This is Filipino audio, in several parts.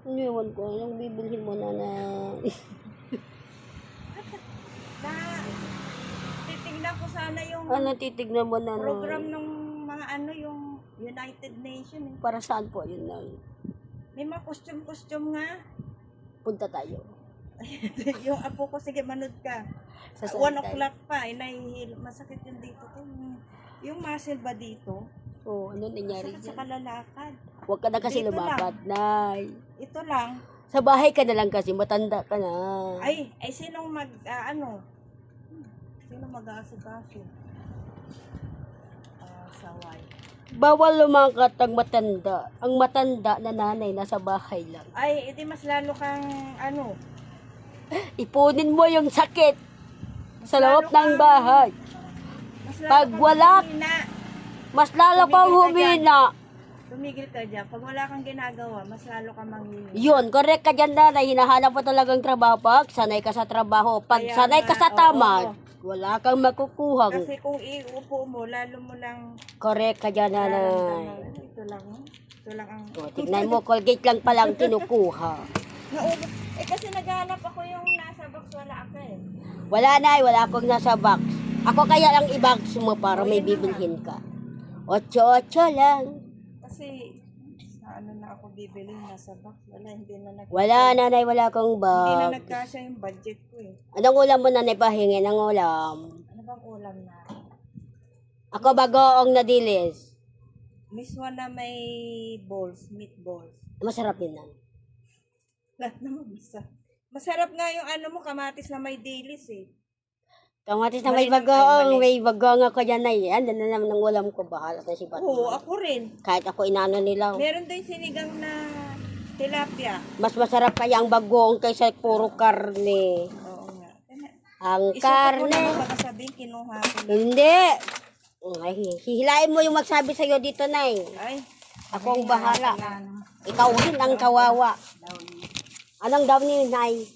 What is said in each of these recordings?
Iniwan ko. Anong bibilhin mo na na... Na, titignan ko sana yung Ano titignan mo na program ng mga ano, yung United Nations. Eh. Para saan po yun na? May mga costume nga. Punta tayo. Yung apo ko, sige, manood ka. Sa 1 o'clock pa, masakit yun dito. Yung muscle ba dito? Oo, ano nangyari Masakit sa dyan? kalalakad. Huwag ka na kasi Dito lumakad, Nay. Ito lang. Sa bahay ka na lang kasi, matanda ka na. Ay sinong Sino mag-aasikaso? Saway. Bawal lumakat ang matanda. Ang matanda na nanay nasa bahay lang. Ay, edi mas lalo kang Ipunin mo yung sakit sa loob lalo ng kang- bahay. mas lalo Pag kang wala, humina. mas lalo kang humina. Tumigil ka dyan. Pag wala kang ginagawa, mas lalo kang manghihina. Yun, correct ka dyan na. Hinahanap mo talagang trabaho. Pag sanay ka sa trabaho. Pag Kaya sanay ka nga, sa tamad, oo. wala kang makukuha. Kasi kung iupo mo, lalo mo lang Correct ka dyan, nanay. nararamdaman. Ito lang ang... O, tignan mo, Colgate lang palang kinukuha. Naubos. kasi naghanap ako yung nasa box, wala ako eh. Wala na, wala akong nasa box. Ako kaya lang i-box mo para O, may yun na bibilhin ka. 8-8 lang. Kasi sa ano na ako bibili nasa box. Wala, hindi na Wala, nanay, wala akong Hindi na box. nagkasya yung budget ko eh. Anong ulam mo, nanay, pahingin ng ulam? Ano bang ulam na? Ako bagoong nadilis. Miswa na may meatballs. Masarap yun, nan. Lahat naman masarap. Masarap nga yung ano mo, kamatis na may dilis eh. Kamatis na may Mali lang, bagoong, ay, mali. may bagoong ako dyan na yan. Yan na naman ng ulam ko, bahala na si Batman. Oo, ako rin. Kahit ako inano nila. Meron din sinigang na tilapia. Mas masarap kaya ang bagoong kaysa puro karne. Oo nga. Ang Isuko ko karne. na baka sabihin kinuha ko na. Hindi. Ay, hihilain mo yung magsabi sa'yo dito, Nay. Ay, Ako ang bahala. Ikaw din ang kawawa. Anong daw ni Nay?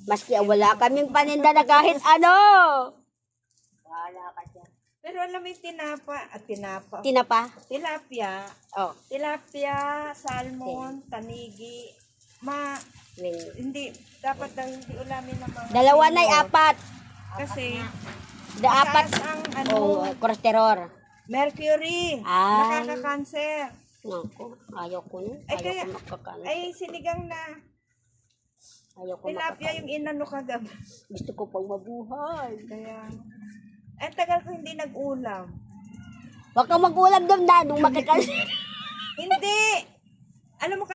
Maski wala kaming paninda na kahit ano. Wala ka dyan. pero alam mo yung tinapa. Tilapia. Oh. Tilapia, salmon, tanigi. Hindi, dapat daw hindi ulamin ng mga Dalawa na senior. apat. Kasi, Apat. mataas ang Oh, cholesterol. mercury. Ay. Nakaka-cancer. Naku, ayaw ko nun. Ay, Ayaw kaya- ko makakaano. Ay, sinigang na Ayaw ko tilapia makakaano. yung inano kagabi. Gusto ko pang mabuhay. Kaya, tagal ko hindi nag-ulam. Huwag kang mag-ulam doon na nung makikal. Hindi! Alam mo